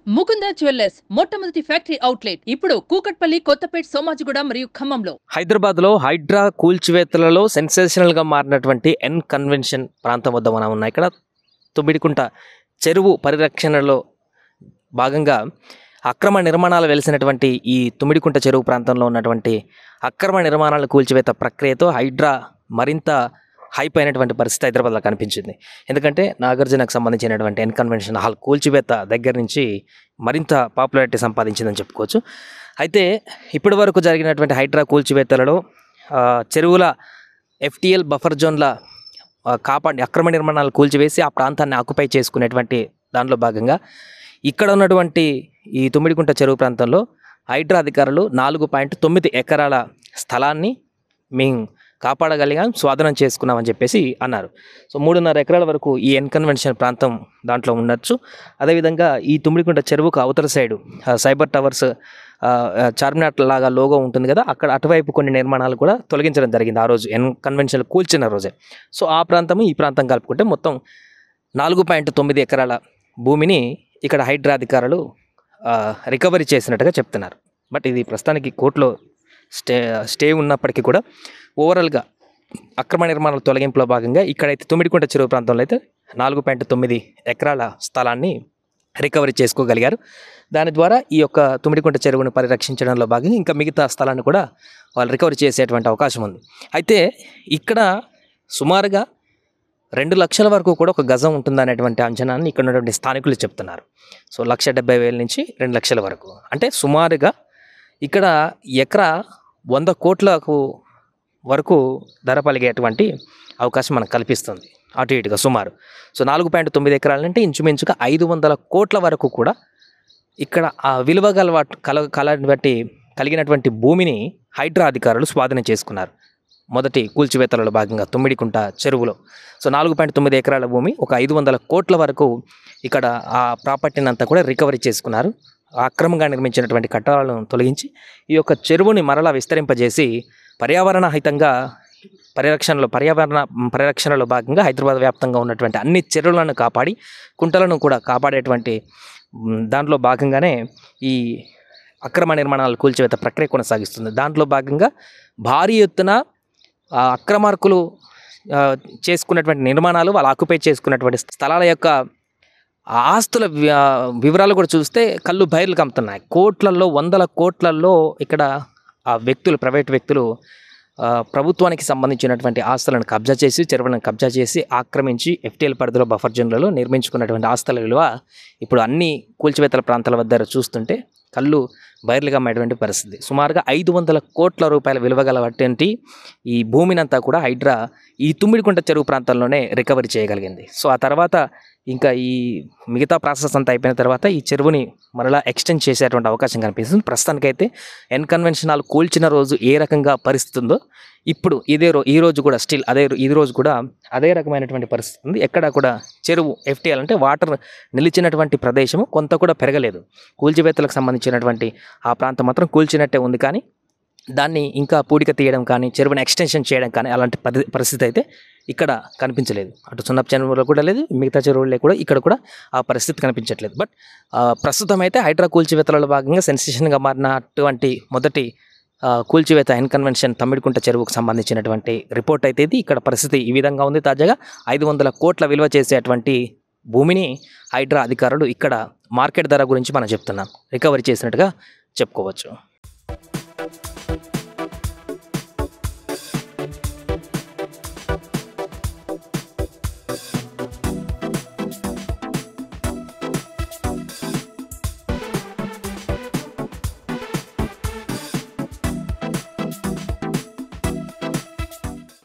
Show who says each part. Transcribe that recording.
Speaker 1: Mukunda jewellers మొట్టమొదటి factory outlet ఇప్పుడు కూకట్పల్లి, కొత్తపేట్, సోమాజిగూడ మరియు ఖమ్మంలో.
Speaker 2: హైదరాబాద్లో హైడ్రా కూల్చివేతలలో సెన్సేషనల్గా మారినటువంటి ఎన్ కన్వెన్షన్ ప్రాంతం వద్ద మనం ఉన్నాం. ఇక్కడ తుమ్మిడికుంట చెరువు పరిరక్షణలో భాగంగా అక్రమ నిర్మాణాలు వెలిసినటువంటి ఈ తుమ్మిడికుంట చెరువు ప్రాంతంలో ఉన్నటువంటి అక్రమ నిర్మాణాల కూల్చివేత ప్రక్రియతో హైడ్రా మరింత హైప్ అయినటువంటి పరిస్థితి హైదరాబాద్లో కనిపించింది. ఎందుకంటే నాగార్జునకు సంబంధించినటువంటి ఎన్ కన్వెన్షన్ హాల్ కూల్చివేత దగ్గర నుంచి మరింత పాపులారిటీ సంపాదించిందని చెప్పుకోవచ్చు. అయితే ఇప్పటి వరకు జరిగినటువంటి హైడ్రా కూల్చివేతలలో చెరువుల FTL బఫర్ జోన్ల అక్రమ నిర్మాణాలు కూల్చివేసి ఆ ప్రాంతాన్ని ఆక్యుపై చేసుకునేటువంటి దానిలో భాగంగా ఇక్కడ ఉన్నటువంటి ఈ తుమ్మిడికుంట చెరువు ప్రాంతంలో హైడ్రా అధికారులు 4.9 ఎకరాల స్థలాన్ని మేము కాపాడగలిగాం, స్వాధీనం చేసుకున్నామని చెప్పేసి అన్నారు. సో 3.5 ఎకరాల వరకు ఈ ఎన్ కన్వెన్షన్ ప్రాంతం దాంట్లో ఉండొచ్చు. అదేవిధంగా ఈ తుమ్మిడికుంట చెరువుకు అవతల సైడు సైబర్ టవర్స్ చార్మినార్ లాగా లోగో ఉంటుంది కదా, అక్కడ అటువైపు కొన్ని నిర్మాణాలు కూడా తొలగించడం జరిగింది ఆ రోజు ఎన్ కన్వెన్షన్ కూల్చిన రోజే. సో ఆ ప్రాంతము ఈ ప్రాంతం కలుపుకుంటే మొత్తం 4.9 ఎకరాల భూమిని ఇక్కడ హైడ్రా అధికారులు రికవరీ చేసినట్టుగా చెప్తున్నారు. బట్ ఇది ప్రస్తుతానికి కోర్టులో స్టే ఉన్నప్పటికీ కూడా ఓవరాల్గా అక్రమ నిర్మాణాల తొలగింపులో భాగంగా ఇక్కడైతే తుమ్మిడికుంట చెరువు ప్రాంతంలో అయితే 4.9 ఎకరాల స్థలాన్ని రికవరీ చేసుకోగలిగారు. దాని ద్వారా ఈ యొక్క తుమ్మిడికుంట చెరువును పరిరక్షించడంలో భాగంగా ఇంకా మిగతా స్థలాన్ని కూడా వాళ్ళు రికవరీ చేసేటువంటి అవకాశం ఉంది. అయితే ఇక్కడ సుమారుగా 2 లక్షల వరకు కూడా ఒక గజం ఉంటుందనేటువంటి అంచనాన్ని ఇక్కడ ఉన్నటువంటి స్థానికులు చెప్తున్నారు. సో 1,70,000 నుంచి 2 లక్షల వరకు, అంటే సుమారుగా ఇక్కడ ఎకరా 100 కోట్లకు వరకు ధర పలిగేటువంటి అవకాశం మనకు కల్పిస్తుంది అటు ఇటుగా సుమారు. సో 4.9 ఎకరాలంటే ఇంచుమించుగా 500 కోట్ల వరకు కూడా ఇక్కడ ఆ విలువ కలిగినటువంటి భూమిని హైడ్రా అధికారులు స్వాధీనం చేసుకున్నారు మొదటి కూల్చివేతలలో భాగంగా తుమ్మిడికుంట చెరువులో. సో 4.9 ఎకరాల భూమి, ఒక 500 కోట్ల వరకు ఇక్కడ ఆ ప్రాపర్టీని అంతా కూడా రికవరీ చేసుకున్నారు. అక్రమంగా నిర్మించినటువంటి కట్టడాలను తొలగించి ఈ యొక్క చెరువుని మరలా విస్తరింపజేసి పర్యావరణ పరిరక్షణలో భాగంగా హైదరాబాద్ వ్యాప్తంగా ఉన్నటువంటి అన్ని చెరువులను కాపాడి కుంటలను కూడా కాపాడేటువంటి దాంట్లో భాగంగానే ఈ అక్రమ నిర్మాణాలు కూల్చివేత ప్రక్రియ కొనసాగిస్తుంది. దాంట్లో భాగంగా భారీ ఎత్తున అక్రమార్కులు చేసుకున్నటువంటి నిర్మాణాలు, వాళ్ళు ఆక్యుపై చేసుకున్నటువంటి స్థలాల యొక్క ఆస్తుల వివరాలు కూడా చూస్తే కళ్ళు బయర్లు కమ్ముతున్నాయి. కోట్లల్లో, 100 కోట్లల్లో ఇక్కడ ఆ వ్యక్తులు, ప్రైవేట్ వ్యక్తులు ప్రభుత్వానికి సంబంధించినటువంటి ఆస్తులను కబ్జా చేసి, చెరువులను కబ్జా చేసి ఆక్రమించి FTL పరిధిలో బఫర్ జోన్లలో నిర్మించుకున్నటువంటి ఆస్తుల విలువ ఇప్పుడు అన్ని కూల్చివేతల ప్రాంతాల వద్ద చూస్తుంటే కళ్ళు బయర్లుగా అమ్మేటువంటి పరిస్థితి. సుమారుగా 500 కోట్ల రూపాయల విలువ గలటువంటి ఈ భూమినంతా కూడా హైడ్రా ఈ తుమ్మిడికుంట చెరువు ప్రాంతంలోనే రికవరీ చేయగలిగింది. సో ఆ తర్వాత ఇంకా ఈ మిగతా ప్రాసెస్ అంతా అయిపోయిన తర్వాత ఈ చెరువుని మరలా ఎక్స్టెండ్ చేసేటువంటి అవకాశం కనిపిస్తుంది. ప్రస్తుతానికైతే ఎన్ కన్వెన్షన్ హాల్ కూల్చిన రోజు ఏ రకంగా పరిస్థితి ఉందో ఇప్పుడు ఈ రోజు కూడా స్టిల్ ఈ రోజు కూడా అదే రకమైనటువంటి పరిస్థితి ఉంది. ఎక్కడ కూడా చెరువు FTL అంటే వాటర్ నిలిచినటువంటి ప్రదేశము కొంత కూడా పెరగలేదు. కూల్చివేతలకు సంబంధించినటువంటి ఆ ప్రాంతం మాత్రం కూల్చినట్టే ఉంది, కానీ దాన్ని ఇంకా పూడిక తీయడం కానీ, చెరువుని ఎక్స్టెన్షన్ చేయడం కానీ అలాంటి పరిస్థితి అయితే ఇక్కడ కనిపించలేదు. అటు సున్నపు చెరువులో కూడా లేదు, మిగతా చెరువుల్లో కూడా ఇక్కడ కూడా ఆ పరిస్థితి కనిపించట్లేదు. బట్ ప్రస్తుతం అయితే హైడ్రా కూల్చివేతలలో భాగంగా సెన్సేషన్గా మారినటువంటి మొదటి కూల్చివేత ఎన్ కన్వెన్షన్ తుమ్మిడికుంట చెరువుకు సంబంధించినటువంటి రిపోర్ట్ అయితే ఇది. ఇక్కడ పరిస్థితి ఈ విధంగా ఉంది. తాజాగా 500 కోట్ల విలువ చేసేటువంటి భూమిని హైడ్రా అధికారులు ఇక్కడ మార్కెట్ ధర గురించి మనం చెప్తున్నాం రికవరీ చేసినట్టుగా చెప్పుకోవచ్చు.